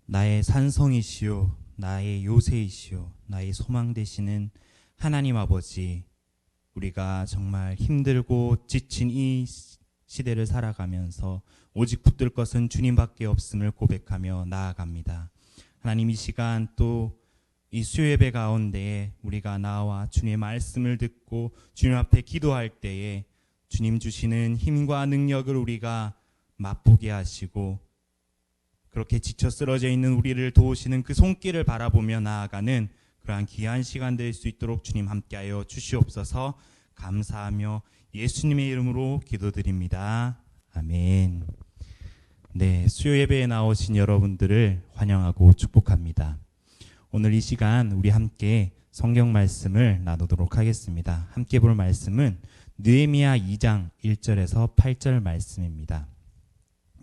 나의 산성이시요 나의 요새이시요 나의 소망 되시는 하나님 아버지, 우리가 정말 힘들고 지친 이 시대를 살아가면서 오직 붙들 것은 주님밖에 없음을 고백하며 나아갑니다. 하나님, 이 시간 또 이 수요예배 가운데에 우리가 나와 주님의 말씀을 듣고 주님 앞에 기도할 때에 주님 주시는 힘과 능력을 우리가 맛보게 하시고, 그렇게 지쳐 쓰러져 있는 우리를 도우시는 그 손길을 바라보며 나아가는 그러한 귀한 시간 될 수 있도록 주님 함께하여 주시옵소서. 감사하며 예수님의 이름으로 기도드립니다. 아멘. 네, 수요 예배에 나오신 여러분들을 환영하고 축복합니다. 오늘 이 시간 우리 함께 성경 말씀을 나누도록 하겠습니다. 함께 볼 말씀은 느헤미야 2장 1절에서 8절 말씀입니다.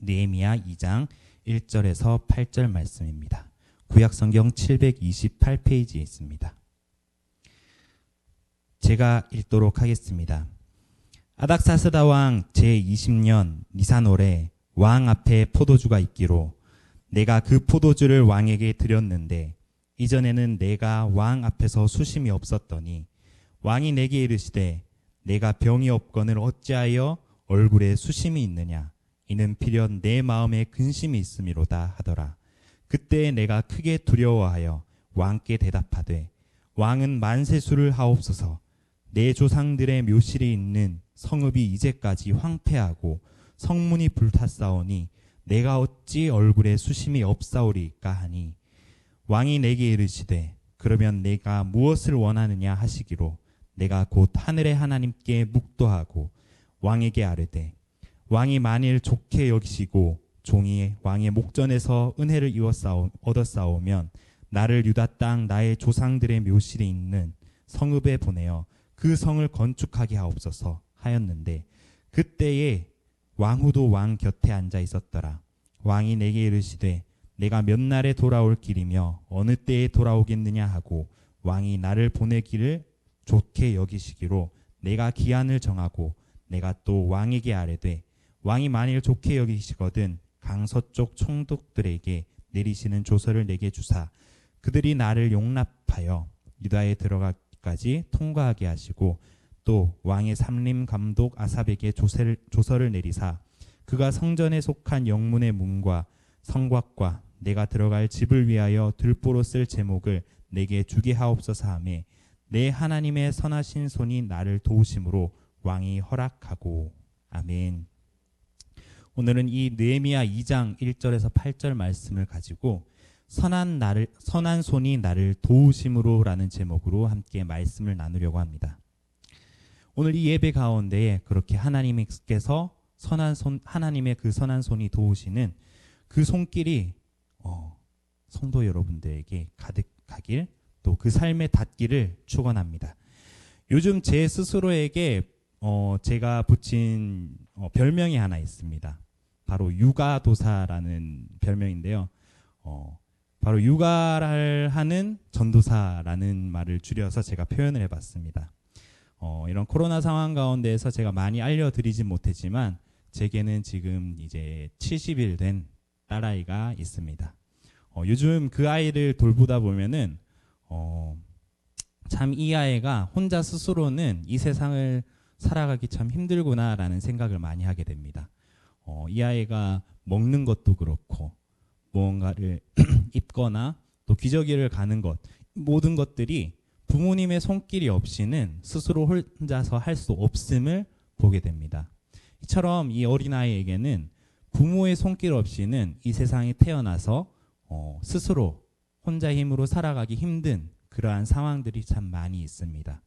느헤미야 2장 1절에서 8절 말씀입니다. 구약성경 728페이지에 있습니다. 제가 읽도록 하겠습니다. 아닥사스다 왕 제20년 니산월에 왕 앞에 포도주가 있기로 내가 그 포도주를 왕에게 드렸는데, 이전에는 내가 왕 앞에서 수심이 없었더니 왕이 내게 이르시되 내가 병이 없거늘 어찌하여 얼굴에 수심이 있느냐, 이는 필연 내 마음에 근심이 있음이로다 하더라. 그때 내가 크게 두려워하여 왕께 대답하되 왕은 만세수를 하옵소서. 내 조상들의 묘실이 있는 성읍이 이제까지 황폐하고 성문이 불탔사오니 내가 어찌 얼굴에 수심이 없사오리까 하니, 왕이 내게 이르시되 그러면 내가 무엇을 원하느냐 하시기로 내가 곧 하늘의 하나님께 묵도하고 왕에게 아뢰되 왕이 만일 좋게 여기시고 종이 왕의 목전에서 은혜를 얻었사오면 나를 유다 땅 나의 조상들의 묘실에 있는 성읍에 보내어 그 성을 건축하게 하옵소서 하였는데, 그때에 왕후도 왕 곁에 앉아 있었더라. 왕이 내게 이르시되 내가 몇 날에 돌아올 길이며 어느 때에 돌아오겠느냐 하고, 왕이 나를 보내기를 좋게 여기시기로 내가 기한을 정하고, 내가 또 왕에게 아뢰되 왕이 만일 좋게 여기시거든 강서쪽 총독들에게 내리시는 조서를 내게 주사 그들이 나를 용납하여 유다에 들어가기까지 통과하게 하시고, 또 왕의 삼림 감독 아삽에게 조서를 내리사 그가 성전에 속한 영문의 문과 성곽과 내가 들어갈 집을 위하여 들보로 쓸 제목을 내게 주게 하옵소서 하매, 내 하나님의 선하신 손이 나를 도우심으로 왕이 허락하고. 아멘. 오늘은 이 느헤미야 2장 1절에서 8절 말씀을 가지고 선한 손이 나를 도우심으로라는 제목으로 함께 말씀을 나누려고 합니다. 오늘 이 예배 가운데에 그렇게 하나님께서 하나님의 그 선한 손이 도우시는 그 손길이 성도 여러분들에게 가득하길, 또 그 삶에 닿기를 축원합니다. 요즘 제 스스로에게 제가 붙인 별명이 하나 있습니다. 바로 육아도사라는 별명인데요. 바로 육아를 하는 전도사라는 말을 줄여서 제가 표현을 해봤습니다. 이런 코로나 상황 가운데에서 제가 많이 알려드리진 못했지만 제게는 지금 이제 70일 된 딸아이가 있습니다. 요즘 그 아이를 돌보다 보면은 참 이 아이가 혼자 스스로는 이 세상을 살아가기 참 힘들구나라는 생각을 많이 하게 됩니다. 이 아이가 먹는 것도 그렇고 무언가를 입거나 또 기저귀를 가는 것, 모든 것들이 부모님의 손길이 없이는 스스로 혼자서 할 수 없음을 보게 됩니다. 이처럼 이 어린아이에게는 부모의 손길 없이는 이 세상에 태어나서 스스로 혼자 힘으로 살아가기 힘든 그러한 상황들이 참 많이 있습니다.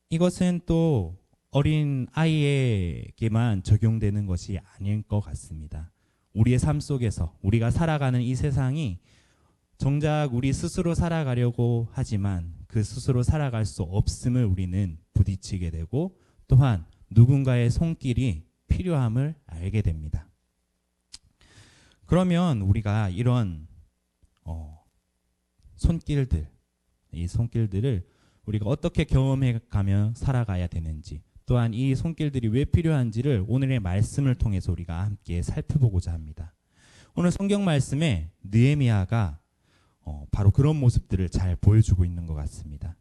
이것은 또 어린 아이에게만 적용되는 것이 아닐 것 같습니다. 우리의 삶 속에서 우리가 살아가는 이 세상이 정작 우리 스스로 살아가려고 하지만 그 스스로 살아갈 수 없음을 우리는 부딪히게 되고, 또한 누군가의 손길이 필요함을 알게 됩니다. 그러면 우리가 이런 이 손길들을 우리가 어떻게 경험해 가며 살아가야 되는지, 또한 이 손길들이 왜 필요한지를 오늘의 말씀을 통해서 우리가 함께 살펴보고자 합니다. 오늘 성경 말씀에 느헤미야가 바로 그런 모습들을 잘 보여주고 있는 것 같습니다.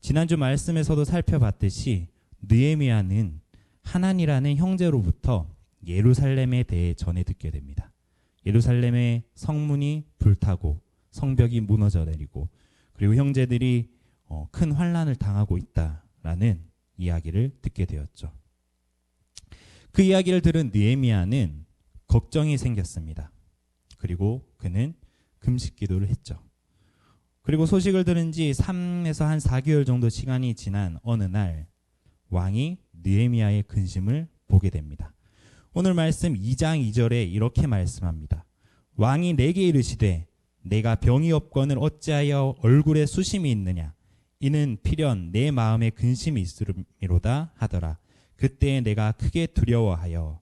지난주 말씀에서도 살펴봤듯이 느헤미야는 하난이라는 형제로부터 예루살렘에 대해 전해 듣게 됩니다. 예루살렘의 성문이 불타고 성벽이 무너져 내리고 그리고 형제들이 큰 환난을 당하고 있다라는 이야기를 듣게 되었죠. 그 이야기를 들은 느헤미야는 걱정이 생겼습니다. 그리고 그는 금식 기도를 했죠. 그리고 소식을 들은 지 3에서 한 4개월 정도 시간이 지난 어느 날 왕이 느헤미야의 근심을 보게 됩니다. 오늘 말씀 2장 2절에 이렇게 말씀합니다. 왕이 내게 이르시되 내가 병이 없거늘 어찌하여 얼굴에 수심이 있느냐 이는 필연 내 마음에 근심이 있으미로다 하더라. 그때 내가 크게 두려워하여.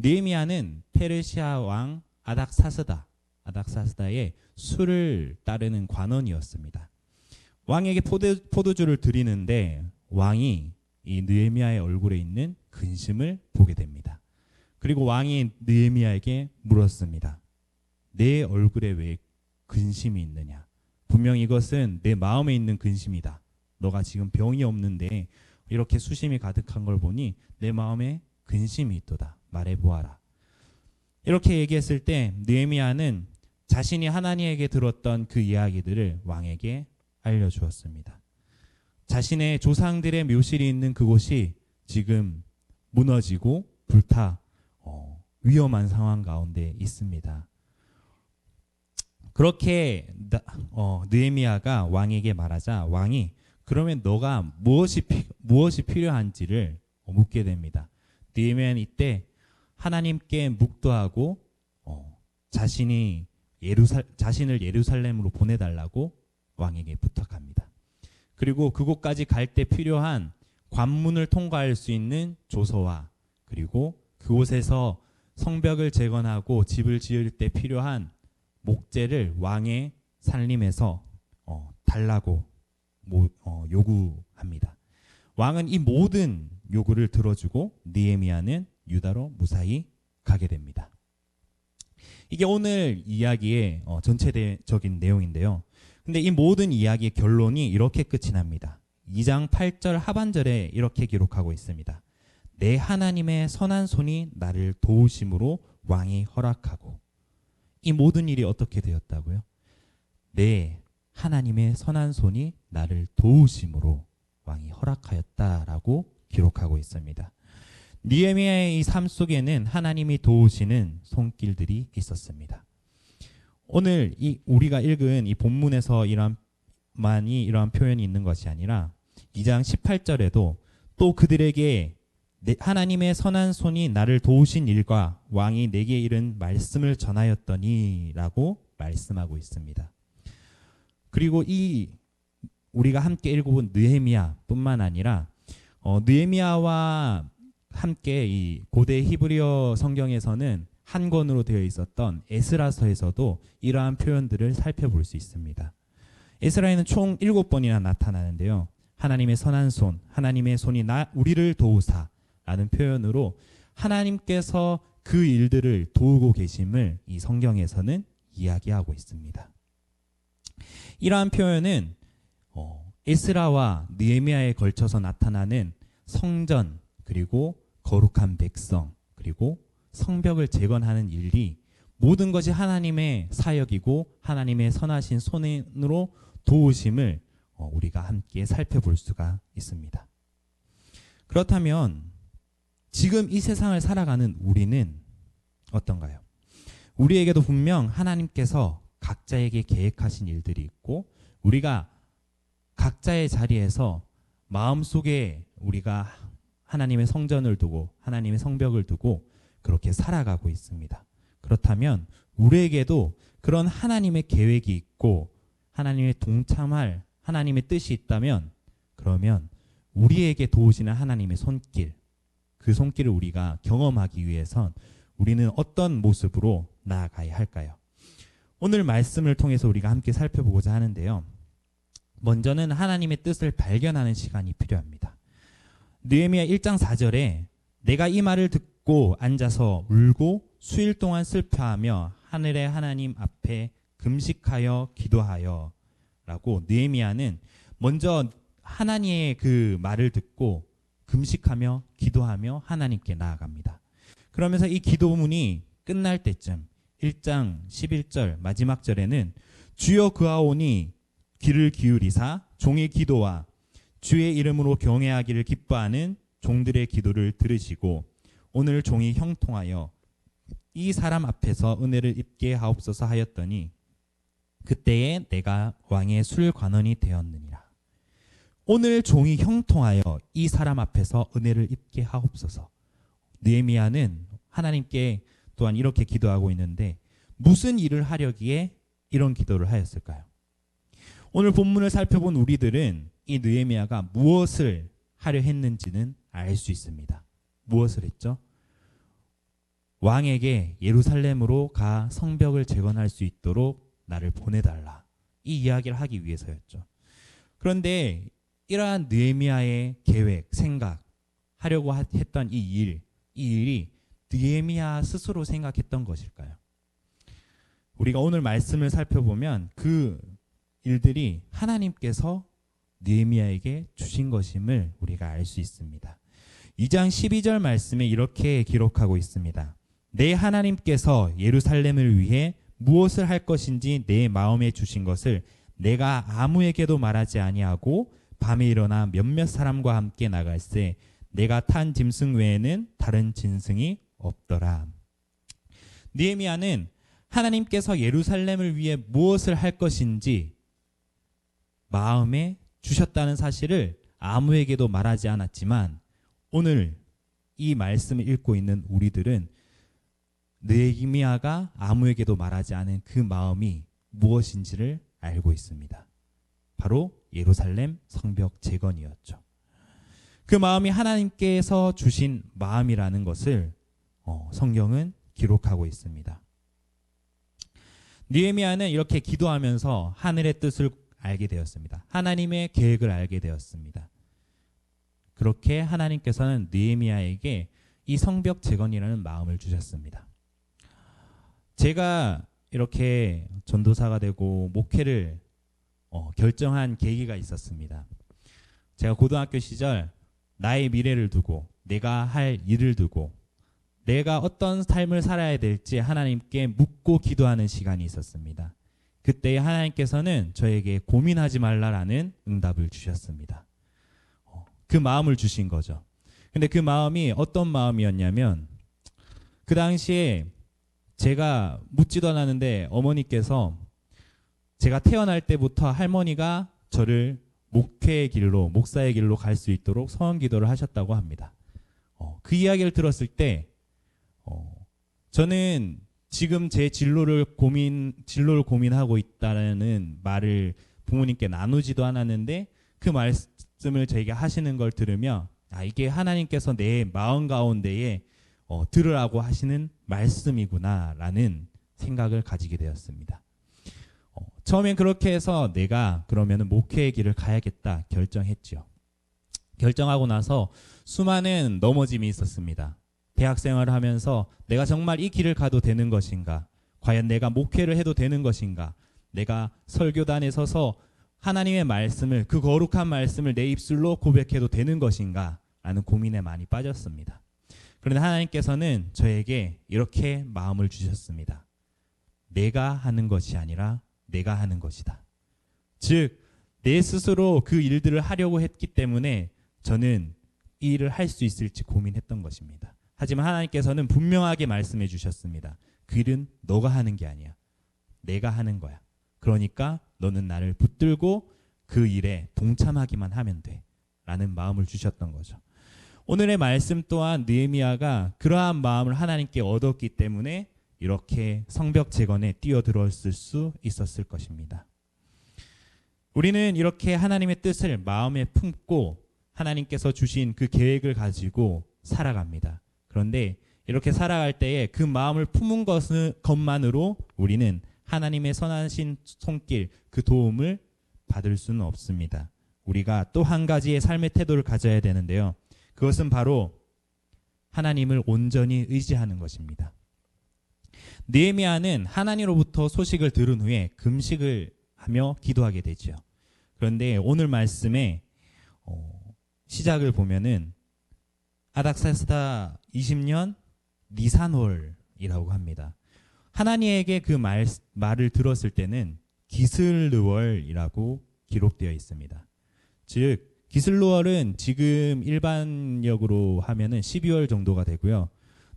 느헤미야는 페르시아 왕 아닥사스다의 수를 따르는 관원이었습니다. 왕에게 포도주를 드리는데 왕이 이 느헤미야의 얼굴에 있는 근심을 보게 됩니다. 그리고 왕이 느헤미야에게 물었습니다. 내 얼굴에 왜 근심이 있느냐? 분명 이것은 내 마음에 있는 근심이다. 너가 지금 병이 없는데 이렇게 수심이 가득한 걸 보니 내 마음에 근심이 있도다. 말해보아라. 이렇게 얘기했을 때 느헤미야는 자신이 하나님에게 들었던 그 이야기들을 왕에게 알려주었습니다. 자신의 조상들의 묘실이 있는 그곳이 지금 무너지고 불타 위험한 상황 가운데 있습니다. 그렇게 느헤미야가 왕에게 말하자 왕이 그러면 너가 무엇이 필요한지를 묻게 됩니다. 느헤미야는 이때 하나님께 묵도하고 자신을 예루살렘으로 보내달라고 왕에게 부탁합니다. 그리고 그곳까지 갈 때 필요한 관문을 통과할 수 있는 조서와 그리고 그곳에서 성벽을 재건하고 집을 지을 때 필요한 목재를 왕의 살림에서 달라고 요구합니다. 왕은 이 모든 요구를 들어주고 느헤미야는 유다로 무사히 가게 됩니다. 이게 오늘 이야기의 전체적인 내용인데요. 근데 이 모든 이야기의 결론이 이렇게 끝이 납니다. 2장 8절 하반절에 이렇게 기록하고 있습니다. 내 하나님의 선한 손이 나를 도우심으로 왕이 허락하고. 이 모든 일이 어떻게 되었다고요? 내 하나님의 선한 손이 나를 도우심으로 왕이 허락하였다라고 기록하고 있습니다. 느헤미야의 이 삶 속에는 하나님이 도우시는 손길들이 있었습니다. 오늘 우리가 읽은 이 본문에서 이러한 표현이 있는 것이 아니라 2장 18절에도 또 그들에게 하나님의 선한 손이 나를 도우신 일과 왕이 내게 이른 말씀을 전하였더니 라고 말씀하고 있습니다. 그리고 우리가 함께 읽어본 느헤미야뿐만 아니라 느헤미야와 함께 이 고대 히브리어 성경에서는 한 권으로 되어 있었던 에스라서에서도 이러한 표현들을 살펴볼 수 있습니다. 에스라에는 총 7번이나 나타나는데요. 하나님의 선한 손, 하나님의 손이 우리를 도우사 라는 표현으로 하나님께서 그 일들을 도우고 계심을 이 성경에서는 이야기하고 있습니다. 이러한 표현은 에스라와 느헤미야에 걸쳐서 나타나는 성전 그리고 거룩한 백성 그리고 성벽을 재건하는 일이 모든 것이 하나님의 사역이고 하나님의 선하신 손으로 도우심을 우리가 함께 살펴볼 수가 있습니다. 그렇다면 지금 이 세상을 살아가는 우리는 어떤가요? 우리에게도 분명 하나님께서 각자에게 계획하신 일들이 있고 우리가 각자의 자리에서 마음속에 우리가 하나님의 성전을 두고 하나님의 성벽을 두고 그렇게 살아가고 있습니다. 그렇다면 우리에게도 그런 하나님의 계획이 있고 하나님의 동참할 하나님의 뜻이 있다면 그러면 우리에게 도우시는 하나님의 손길 그 손길을 우리가 경험하기 위해선 우리는 어떤 모습으로 나아가야 할까요? 오늘 말씀을 통해서 우리가 함께 살펴보고자 하는데요. 먼저는 하나님의 뜻을 발견하는 시간이 필요합니다. 느헤미야 1장 4절에 내가 이 말을 듣고 앉아서 울고 수일 동안 슬퍼하며 하늘의 하나님 앞에 금식하여 기도하여 라고 느헤미야는 먼저 하나님의 그 말을 듣고 금식하며 기도하며 하나님께 나아갑니다. 그러면서 이 기도문이 끝날 때쯤 1장 11절 마지막 절에는 주여 그하오니 귀를 기울이사 종의 기도와 주의 이름으로 경외하기를 기뻐하는 종들의 기도를 들으시고 오늘 종이 형통하여 이 사람 앞에서 은혜를 입게 하옵소서 하였더니 그때에 내가 왕의 술관원이 되었느니라. 오늘 종이 형통하여 이 사람 앞에서 은혜를 입게 하옵소서. 느헤미야는 하나님께 또한 이렇게 기도하고 있는데 무슨 일을 하려기에 이런 기도를 하였을까요? 오늘 본문을 살펴본 우리들은 이 느헤미야가 무엇을 하려 했는지는 알 수 있습니다. 무엇을 했죠? 왕에게 예루살렘으로 가 성벽을 재건할 수 있도록 나를 보내달라. 이 이야기를 하기 위해서였죠. 그런데 이러한 느헤미야의 계획, 생각, 하려고 했던 이 일이 느헤미야 스스로 생각했던 것일까요? 우리가 오늘 말씀을 살펴보면 그 일들이 하나님께서 느헤미야에게 주신 것임을 우리가 알 수 있습니다. 2장 12절 말씀에 이렇게 기록하고 있습니다. 내 하나님께서 예루살렘을 위해 무엇을 할 것인지 내 마음에 주신 것을 내가 아무에게도 말하지 아니하고 밤에 일어나 몇몇 사람과 함께 나갈새 내가 탄 짐승 외에는 다른 짐승이 없더라. 느헤미야는 하나님께서 예루살렘을 위해 무엇을 할 것인지 마음에 주셨다는 사실을 아무에게도 말하지 않았지만 오늘 이 말씀을 읽고 있는 우리들은 느헤미야가 아무에게도 말하지 않은 그 마음이 무엇인지를 알고 있습니다. 바로 예루살렘 성벽 재건이었죠. 그 마음이 하나님께서 주신 마음이라는 것을 성경은 기록하고 있습니다. 느헤미야는 이렇게 기도하면서 하늘의 뜻을 알게 되었습니다. 하나님의 계획을 알게 되었습니다. 그렇게 하나님께서는 느헤미야에게 이 성벽 재건이라는 마음을 주셨습니다. 제가 이렇게 전도사가 되고 목회를 결정한 계기가 있었습니다. 제가 고등학교 시절 나의 미래를 두고 내가 할 일을 두고 내가 어떤 삶을 살아야 될지 하나님께 묻고 기도하는 시간이 있었습니다. 그때 하나님께서는 저에게 고민하지 말라라는 응답을 주셨습니다. 그 마음을 주신 거죠. 근데 그 마음이 어떤 마음이었냐면 그 당시에 제가 묻지도 않았는데 어머니께서 제가 태어날 때부터 할머니가 저를 목회의 길로, 목사의 길로 갈 수 있도록 서원 기도를 하셨다고 합니다. 그 이야기를 들었을 때 저는 지금 제 진로를 고민하고 있다는 말을 부모님께 나누지도 않았는데 그 말씀을 저에게 하시는 걸 들으며 이게 하나님께서 내 마음 가운데에 들으라고 하시는 말씀이구나라는 생각을 가지게 되었습니다. 처음엔 그렇게 해서 내가 그러면 목회의 길을 가야겠다 결정했죠. 결정하고 나서 수많은 넘어짐이 있었습니다. 대학생활을 하면서 내가 정말 이 길을 가도 되는 것인가? 과연 내가 목회를 해도 되는 것인가? 내가 설교단에 서서 하나님의 말씀을, 그 거룩한 말씀을 내 입술로 고백해도 되는 것인가? 라는 고민에 많이 빠졌습니다. 그런데 하나님께서는 저에게 이렇게 마음을 주셨습니다. 내가 하는 것이 아니라 내가 하는 것이다. 즉, 내 스스로 그 일들을 하려고 했기 때문에 저는 이 일을 할 수 있을지 고민했던 것입니다. 하지만 하나님께서는 분명하게 말씀해 주셨습니다. 그 일은 너가 하는 게 아니야. 내가 하는 거야. 그러니까 너는 나를 붙들고 그 일에 동참하기만 하면 돼. 라는 마음을 주셨던 거죠. 오늘의 말씀 또한 느헤미야가 그러한 마음을 하나님께 얻었기 때문에 이렇게 성벽 재건에 뛰어들었을 수 있었을 것입니다. 우리는 이렇게 하나님의 뜻을 마음에 품고 하나님께서 주신 그 계획을 가지고 살아갑니다. 그런데 이렇게 살아갈 때에 그 마음을 품은 것만으로 우리는 하나님의 선하신 손길, 그 도움을 받을 수는 없습니다. 우리가 또 한 가지의 삶의 태도를 가져야 되는데요. 그것은 바로 하나님을 온전히 의지하는 것입니다. 느헤미야는 하나님으로부터 소식을 들은 후에 금식을 하며 기도하게 되죠. 그런데 오늘 말씀의 시작을 보면은 아닥사스다 20년 니산월이라고 합니다. 하나님에게 그 말을 들었을 때는 기슬르월이라고 기록되어 있습니다. 즉 기슬르월은 지금 일반역으로 하면은 12월 정도가 되고요.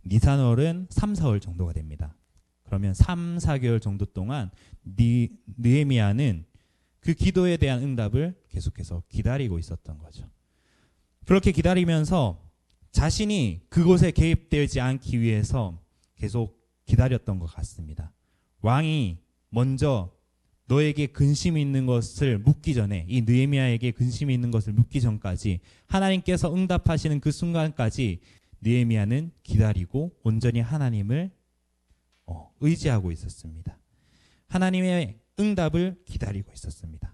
니산월은 3, 4월 정도가 됩니다. 그러면 3, 4개월 정도 동안 느헤미야는 그 기도에 대한 응답을 계속해서 기다리고 있었던 거죠. 그렇게 기다리면서 자신이 그곳에 개입되지 않기 위해서 계속 기다렸던 것 같습니다. 왕이 먼저 너에게 근심이 있는 것을 묻기 전에, 이 느헤미야에게 근심이 있는 것을 묻기 전까지, 하나님께서 응답하시는 그 순간까지 느헤미야는 기다리고 온전히 하나님을 의지하고 있었습니다. 하나님의 응답을 기다리고 있었습니다.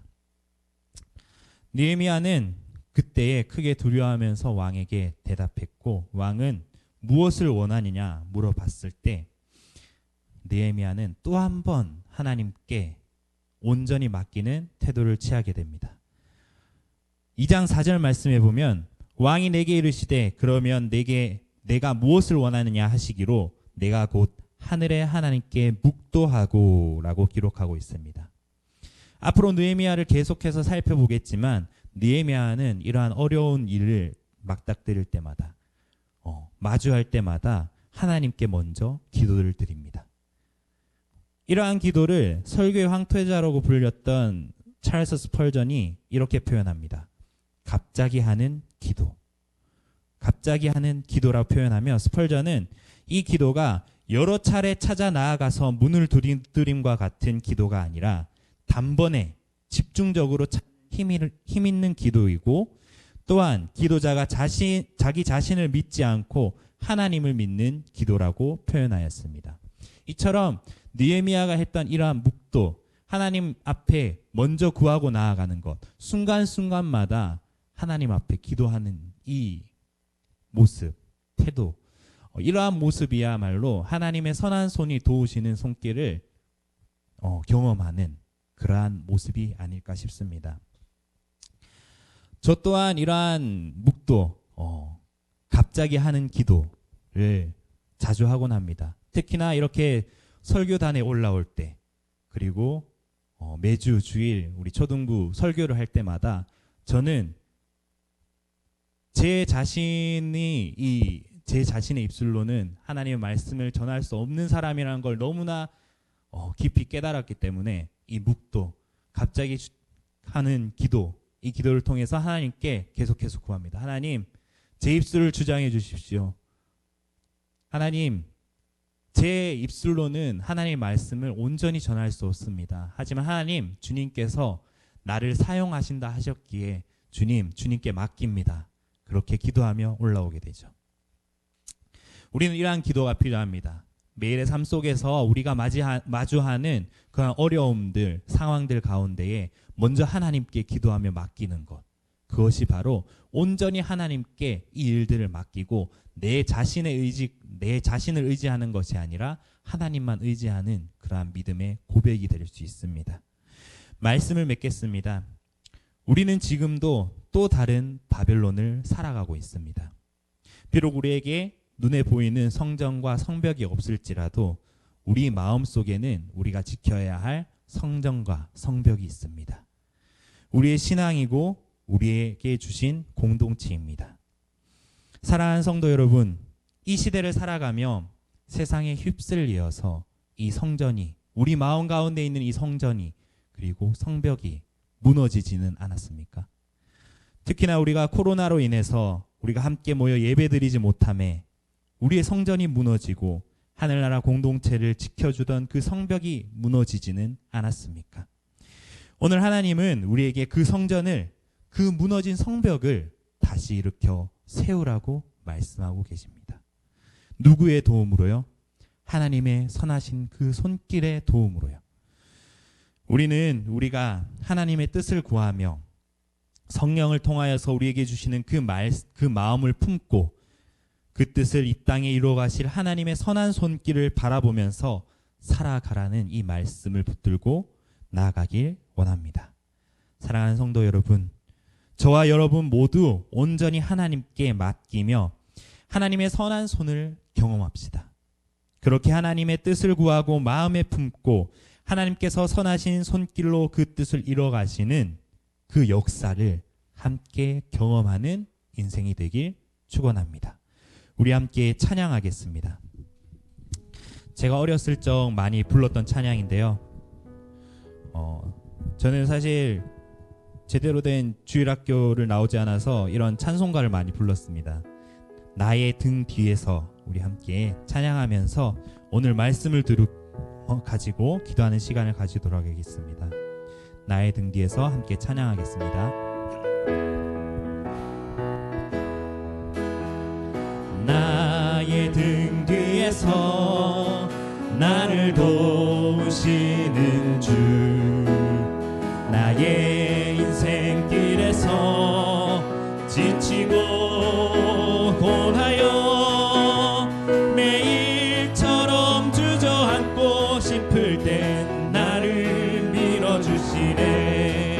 느헤미야는 그때에 크게 두려워하면서 왕에게 대답했고, 왕은 무엇을 원하느냐 물어봤을 때 느헤미야는 또 한 번 하나님께 온전히 맡기는 태도를 취하게 됩니다. 2장 4절 말씀에 보면 왕이 내게 이르시되 그러면 내가 무엇을 원하느냐 하시기로 내가 곧 하늘의 하나님께 묵도하고 라고 기록하고 있습니다. 앞으로 느헤미야를 계속해서 살펴보겠지만 느헤미야는 이러한 어려운 일을 맞닥뜨릴 때마다 마주할 때마다 하나님께 먼저 기도를 드립니다. 이러한 기도를 설교의 황태자라고 불렸던 찰스 스펄전이 이렇게 표현합니다. 갑자기 하는 기도. 갑자기 하는 기도라고 표현하며 스펄전은 이 기도가 여러 차례 찾아 나아가서 문을 두드림과 같은 기도가 아니라 단번에 집중적으로 힘 있는 기도이고, 또한 기도자가 자기 자신을 믿지 않고 하나님을 믿는 기도라고 표현하였습니다. 이처럼 느헤미야가 했던 이러한 묵도, 하나님 앞에 먼저 구하고 나아가는 것, 순간순간마다 하나님 앞에 기도하는 이 모습, 태도, 이러한 모습이야말로 하나님의 선한 손이 도우시는 손길을 경험하는 그러한 모습이 아닐까 싶습니다. 저 또한 이러한 묵도, 갑자기 하는 기도를 자주 하곤 합니다. 특히나 이렇게 설교단에 올라올 때, 그리고 매주 주일 우리 초등부 설교를 할 때마다 저는 제 자신의 입술로는 하나님의 말씀을 전할 수 없는 사람이라는 걸 너무나 깊이 깨달았기 때문에 이 묵도, 갑자기 하는 기도, 이 기도를 통해서 하나님께 계속해서 구합니다. 하나님, 제 입술을 주장해 주십시오. 하나님, 제 입술로는 하나님의 말씀을 온전히 전할 수 없습니다. 하지만 하나님, 주님께서 나를 사용하신다 하셨기에 주님께 맡깁니다. 그렇게 기도하며 올라오게 되죠. 우리는 이러한 기도가 필요합니다. 매일의 삶 속에서 우리가 마주하는 그런 어려움들, 상황들 가운데에 먼저 하나님께 기도하며 맡기는 것, 그것이 바로 온전히 하나님께 이 일들을 맡기고 내 자신을 의지하는 것이 아니라 하나님만 의지하는 그러한 믿음의 고백이 될 수 있습니다. 말씀을 맺겠습니다. 우리는 지금도 또 다른 바벨론을 살아가고 있습니다. 비록 우리에게 눈에 보이는 성전과 성벽이 없을지라도 우리 마음속에는 우리가 지켜야 할 성전과 성벽이 있습니다. 우리의 신앙이고 우리에게 주신 공동체입니다. 사랑하는 성도 여러분, 이 시대를 살아가며 세상에 휩쓸려서 이 성전이, 우리 마음 가운데 있는 이 성전이, 그리고 성벽이 무너지지는 않았습니까? 특히나 우리가 코로나로 인해서 우리가 함께 모여 예배드리지 못함에 우리의 성전이 무너지고 하늘나라 공동체를 지켜주던 그 성벽이 무너지지는 않았습니까? 오늘 하나님은 우리에게 그 성전을, 그 무너진 성벽을 다시 일으켜 세우라고 말씀하고 계십니다. 누구의 도움으로요? 하나님의 선하신 그 손길의 도움으로요. 우리가 하나님의 뜻을 구하며 성령을 통하여서 우리에게 주시는 그 마음을 품고 그 뜻을 이 땅에 이루어 가실 하나님의 선한 손길을 바라보면서 살아가라는 이 말씀을 붙들고 나아가길 원합니다. 사랑하는 성도 여러분, 저와 여러분 모두 온전히 하나님께 맡기며 하나님의 선한 손을 경험합시다. 그렇게 하나님의 뜻을 구하고 마음에 품고 하나님께서 선하신 손길로 그 뜻을 이뤄가시는 그 역사를 함께 경험하는 인생이 되길 축원합니다. 우리 함께 찬양하겠습니다. 제가 어렸을 적 많이 불렀던 찬양인데요. 저는 사실 제대로 된 주일학교를 나오지 않아서 이런 찬송가를 많이 불렀습니다. 나의 등 뒤에서 우리 함께 찬양하면서 오늘 말씀을 가지고 기도하는 시간을 가지도록 하겠습니다. 나의 등 뒤에서 함께 찬양하겠습니다. 나의 등 뒤에서 나를 도우시는 주, 나의 인생길에서 지치고 고하여 매일처럼 주저앉고 싶을 땐 나를 밀어주시네.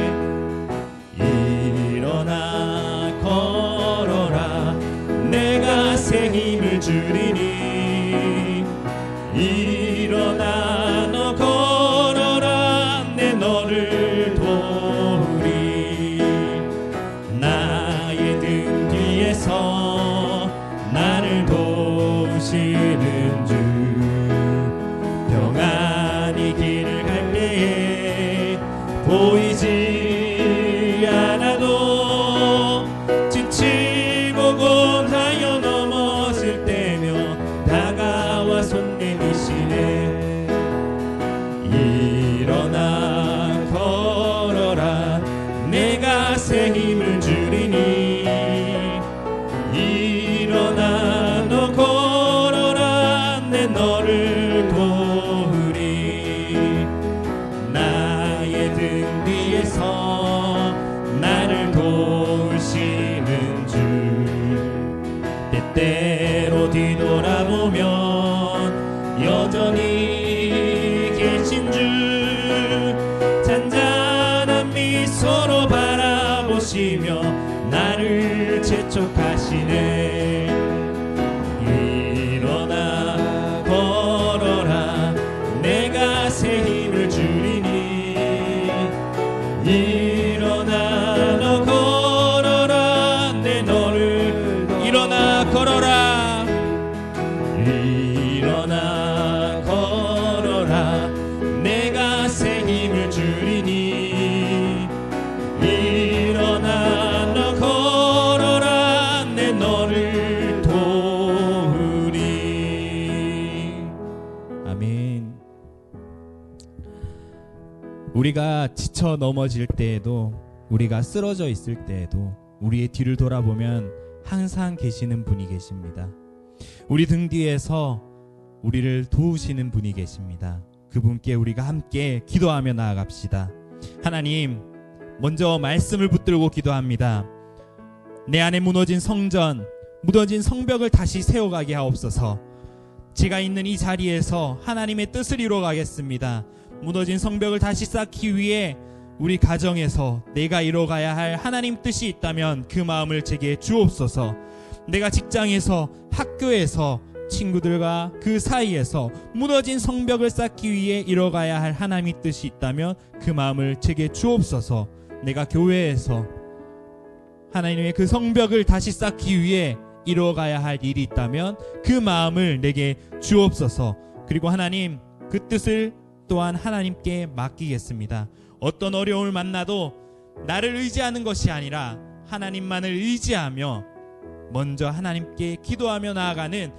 일어나 걸어라, 내가 새 힘을 주리니. 일어나 너 걸어라, 내 너를 도우리. 나의 등 뒤에서 나를 도우시는 주, 평안히 길을 갈 때에 보이지 않아도 지치고 고하여 넘어질 때며 다가와 손 내미시네. 일어나 걸어라, 내가 새 힘을 주리니. 일어나 너 걸어라, 내 너를 도우리. 나의 등 뒤에서 나를 도우시는 주, 때때로 뒤돌아보면 여전히 계신 주, 잔잔한 미소로 바라보시며 나를 재촉하시네. 일어나 걸어라, 내가 새 힘을 주리니. 일어나 너 걸어라, 내 너를 일어나 걸어라. 일어나 걸어라, 내가 새 힘을 주리니. 일어나 너 걸어라, 내 너를 도우리. 아멘. 우리가 지쳐 넘어질 때에도, 우리가 쓰러져 있을 때에도 우리의 뒤를 돌아보면 항상 계시는 분이 계십니다. 우리 등 뒤에서 우리를 도우시는 분이 계십니다. 그분께 우리가 함께 기도하며 나아갑시다. 하나님, 먼저 말씀을 붙들고 기도합니다. 내 안에 무너진 성전, 무너진 성벽을 다시 세워가게 하옵소서. 제가 있는 이 자리에서 하나님의 뜻을 이루어가겠습니다. 무너진 성벽을 다시 쌓기 위해 우리 가정에서 내가 이뤄가야 할 하나님 뜻이 있다면 그 마음을 제게 주옵소서. 내가 직장에서, 학교에서, 친구들과 그 사이에서 무너진 성벽을 쌓기 위해 이뤄가야 할 하나님의 뜻이 있다면 그 마음을 제게 주옵소서. 내가 교회에서 하나님의 그 성벽을 다시 쌓기 위해 이뤄가야 할 일이 있다면 그 마음을 내게 주옵소서. 그리고 하나님, 그 뜻을 또한 하나님께 맡기겠습니다. 어떤 어려움을 만나도 나를 의지하는 것이 아니라 하나님만을 의지하며 먼저 하나님께 기도하며 나아가는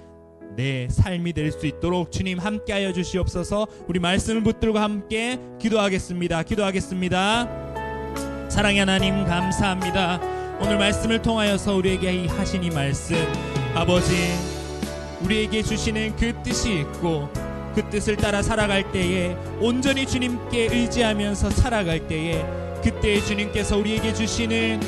내 삶이 될 수 있도록 주님 함께하여 주시옵소서. 우리 말씀을 붙들고 함께 기도하겠습니다. 사랑의 하나님, 감사합니다. 오늘 말씀을 통하여서 우리에게 하신 이 말씀, 아버지, 우리에게 주시는 그 뜻이 있고 그 뜻을 따라 살아갈 때에, 온전히 주님께 의지하면서 살아갈 때에, 그때 주님께서 우리에게 주시는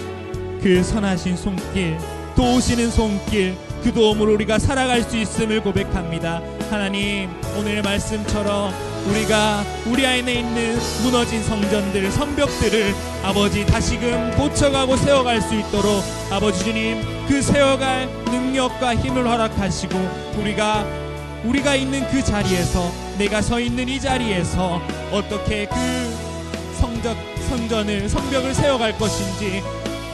그 선하신 손길, 도우시는 손길, 그 도움으로 우리가 살아갈 수 있음을 고백합니다. 하나님, 오늘의 말씀처럼 우리가 우리 안에 있는 무너진 성전들, 성벽들을 아버지 다시금 고쳐가고 세워갈 수 있도록 아버지 주님, 그 세워갈 능력과 힘을 허락하시고 우리가 있는 그 자리에서, 내가 서 있는 이 자리에서 어떻게 그 성벽을 세워갈 것인지,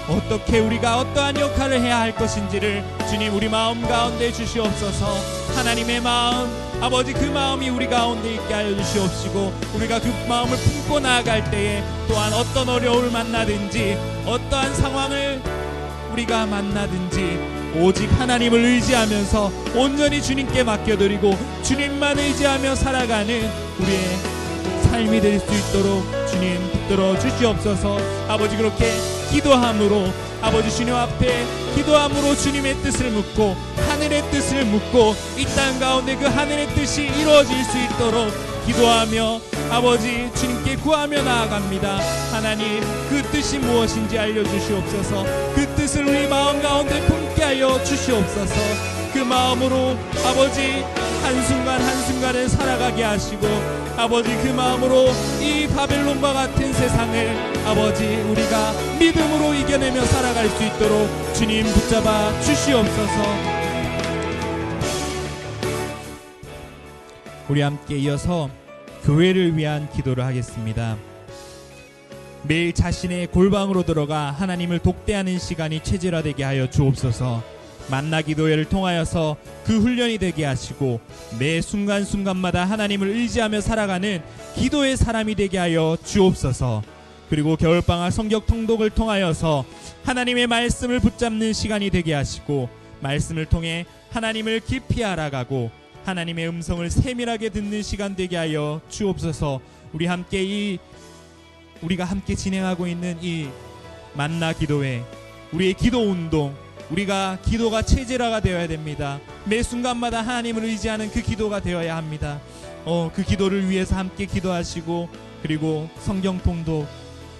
어떻게 우리가 어떠한 역할을 해야 할 것인지를 주님 우리 마음 가운데 주시옵소서. 하나님의 마음, 아버지 그 마음이 우리 가운데 있게 하여 주시옵시고, 우리가 그 마음을 품고 나아갈 때에 또한 어떤 어려움을 만나든지 어떠한 상황을 우리가 만나든지 오직 하나님을 의지하면서 온전히 주님께 맡겨드리고 주님만 의지하며 살아가는 우리의 삶이 될 수 있도록 주님 붙들어 주시옵소서. 아버지, 그렇게 기도함으로, 아버지 주님 앞에 기도함으로 주님의 뜻을 묻고 하늘의 뜻을 묻고 이 땅 가운데 그 하늘의 뜻이 이루어질 수 있도록 기도하며 아버지 주님께 구하며 나아갑니다. 하나님, 그 뜻이 무엇인지 알려주시옵소서. 그 뜻을 우리 마음 가운데 품게 하여 주시옵소서. 그 마음으로 아버지 한순간 한순간을 살아가게 하시고, 아버지 그 마음으로 이 바벨론과 같은 세상을 아버지 우리가 믿음으로 이겨내며 살아갈 수 있도록 주님 붙잡아 주시옵소서. 우리 함께 이어서 교회를 위한 기도를 하겠습니다. 매일 자신의 골방으로 들어가 하나님을 독대하는 시간이 체질화되게 하여 주옵소서. 만나 기도회를 통하여서 그 훈련이 되게 하시고 매 순간순간마다 하나님을 의지하며 살아가는 기도의 사람이 되게 하여 주옵소서. 그리고 겨울방학 성경 통독을 통하여서 하나님의 말씀을 붙잡는 시간이 되게 하시고, 말씀을 통해 하나님을 깊이 알아가고 하나님의 음성을 세밀하게 듣는 시간 되게 하여 주옵소서. 우리가 함께 진행하고 있는 이 만나 기도회, 우리의 기도 운동, 우리가 기도가 체질화가 되어야 됩니다. 매 순간마다 하나님을 의지하는 그 기도가 되어야 합니다. 그 기도를 위해서 함께 기도하시고, 그리고 성경 통독,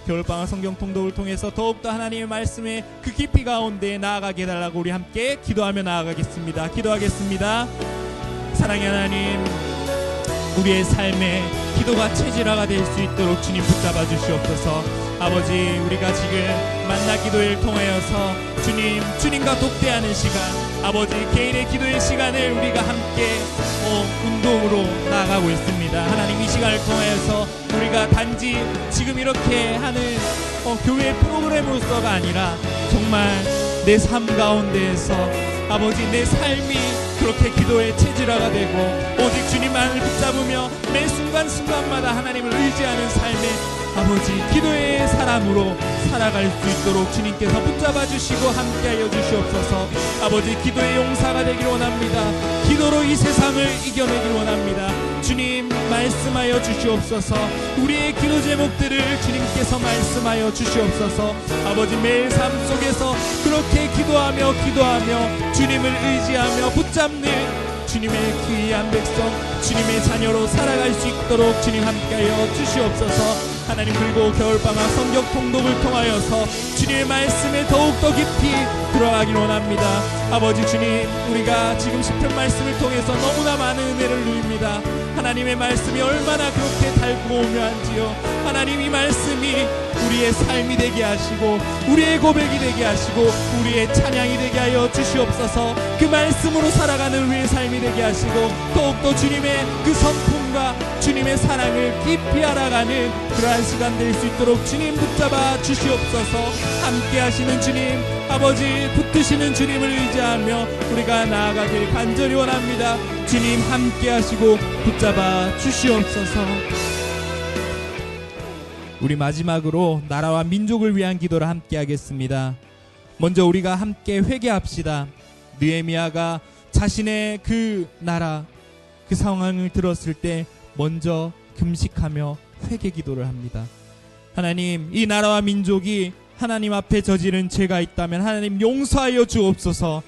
겨울방학 성경 통독을 통해서 더욱더 하나님의 말씀에 그 깊이 가운데 나아가게 해달라고 우리 함께 기도하며 나아가겠습니다. 기도하겠습니다. 사랑의 하나님, 우리의 삶에 기도가 체질화가 될 수 있도록 주님 붙잡아 주시옵소서. 아버지, 우리가 지금 만나 기도회를 통하여서 주님과 독대하는 시간, 아버지 개인의 기도의 시간을 우리가 함께 운동으로 나아가고 있습니다. 하나님, 이 시간을 통하여서 우리가 단지 지금 이렇게 하는 교회 프로그램으로서가 아니라 정말 내 삶 가운데에서 아버지 내 삶이 그렇게 기도의 체질화가 되고 오직 주님만을 붙잡으며 매 순간순간마다 하나님을 의지하는 삶의 아버지 기도의 사람으로 살아갈 수 있도록 주님께서 붙잡아 주시고 함께하여 주시옵소서. 아버지, 기도의 용사가 되길 원합니다. 기도로 이 세상을 이겨내길 원합니다. 주님, 말씀하여 주시옵소서. 우리의 기도 제목들을 주님께서 말씀하여 주시옵소서. 아버지, 매일 삶 속에서 그렇게 기도하며 주님을 의지하며 붙잡는 주님의 귀한 백성, 주님의 자녀로 살아갈 수 있도록 주님 함께하여 주시옵소서. 하나님, 그리고 겨울방학 성경 통독을 통하여서 주님의 말씀에 더욱더 깊이 들어가길 원합니다. 아버지 주님, 우리가 지금 시편 말씀을 통해서 너무나 많은 은혜를 누립니다. 하나님의 말씀이 얼마나 그렇게 달고 오묘한지요. 하나님, 이 말씀이 우리의 삶이 되게 하시고 우리의 고백이 되게 하시고 우리의 찬양이 되게 하여 주시옵소서. 그 말씀으로 살아가는 우리의 삶이 되게 하시고 더욱더 주님의 그 성품과 주님의 사랑을 깊이 알아가는 그러한 시간 될 수 있도록 주님 붙잡아 주시옵소서. 함께 하시는 주님, 아버지 붙드시는 주님을 의지하며 우리가 나아가길 간절히 원합니다. 주님 함께 하시고 붙잡아 주시옵소서. 우리 마지막으로 나라와 민족을 위한 기도를 함께 하겠습니다. 먼저 우리가 함께 회개합시다. 느헤미야가 자신의 그 나라, 그 상황을 들었을 때 먼저 금식하며 회개 기도를 합니다. 하나님, 이 나라와 민족이 하나님 앞에 저지른 죄가 있다면 하나님 용서하여 주옵소서.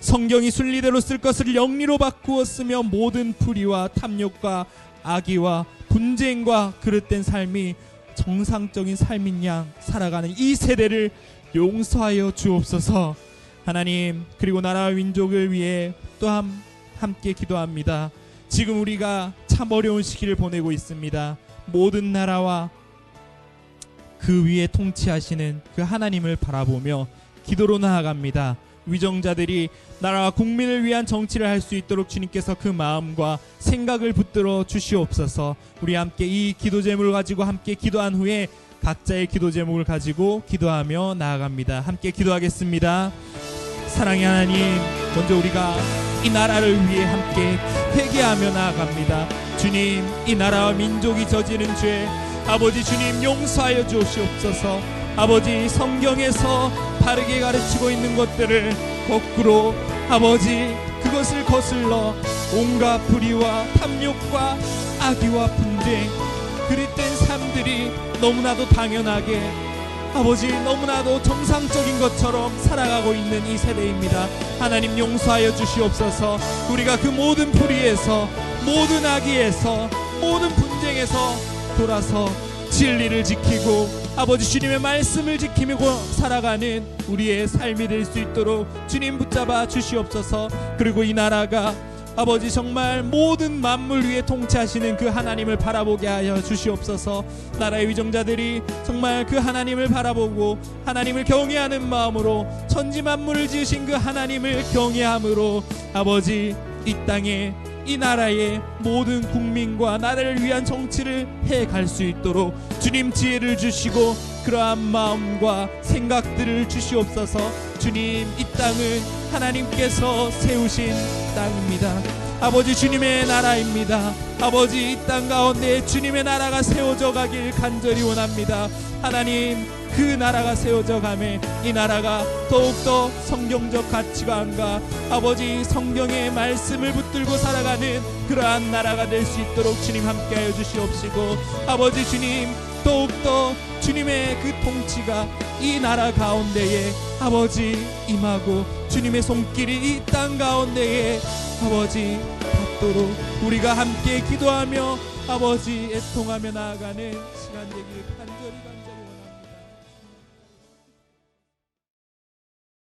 성경이 순리대로 쓸 것을 영리로 바꾸었으며 모든 불의와 탐욕과 악의와 분쟁과 그릇된 삶이 정상적인 삶인 양 살아가는 이 세대를 용서하여 주옵소서. 하나님, 그리고 나라와 민족을 위해 또 함께 기도합니다. 지금 우리가 참 어려운 시기를 보내고 있습니다. 모든 나라와 그 위에 통치하시는 그 하나님을 바라보며 기도로 나아갑니다. 위정자들이 나라와 국민을 위한 정치를 할 수 있도록 주님께서 그 마음과 생각을 붙들어 주시옵소서. 우리 함께 이 기도 제목을 가지고 함께 기도한 후에 각자의 기도 제목을 가지고 기도하며 나아갑니다. 함께 기도하겠습니다. 사랑의 하나님, 먼저 우리가 이 나라를 위해 함께 회개하며 나아갑니다. 주님, 이 나라와 민족이 저지른 죄 아버지 주님 용서하여 주시옵소서. 아버지, 성경에서 바르게 가르치고 있는 것들을 거꾸로 아버지 그것을 거슬러 온갖 불의와 탐욕과 악의와 분쟁, 그릇된 삶들이 너무나도 당연하게 아버지 너무나도 정상적인 것처럼 살아가고 있는 이 세대입니다. 하나님 용서하여 주시옵소서. 우리가 그 모든 불의에서, 모든 악의에서, 모든 분쟁에서 돌아서 진리를 지키고 아버지 주님의 말씀을 지키며 살아가는 우리의 삶이 될 수 있도록 주님 붙잡아 주시옵소서. 그리고 이 나라가 아버지 정말 모든 만물 위에 통치하시는 그 하나님을 바라보게 하여 주시옵소서. 나라의 위정자들이 정말 그 하나님을 바라보고 하나님을 경외하는 마음으로 천지 만물을 지으신 그 하나님을 경외함으로 아버지 이 땅에 이 나라의 모든 국민과 나라를 위한 정치를 해갈 수 있도록 주님 지혜를 주시고 그러한 마음과 생각들을 주시옵소서. 주님, 이 땅은 하나님께서 세우신 땅입니다. 아버지 주님의 나라입니다. 아버지 이 땅 가운데 주님의 나라가 세워져 가길 간절히 원합니다. 하나님, 그 나라가 세워져 가매 이 나라가 더욱더 성경적 가치관과 아버지 성경의 말씀을 붙들고 살아가는 그러한 나라가 될 수 있도록 주님 함께하여 주시옵시고 아버지 주님, 더욱더 주님의 그 통치가 이 나라 가운데에 아버지 임하고 주님의 손길이 이 땅 가운데에 아버지 닿도록 우리가 함께 기도하며 아버지 애통하며 나아가는 시간 되길 간절히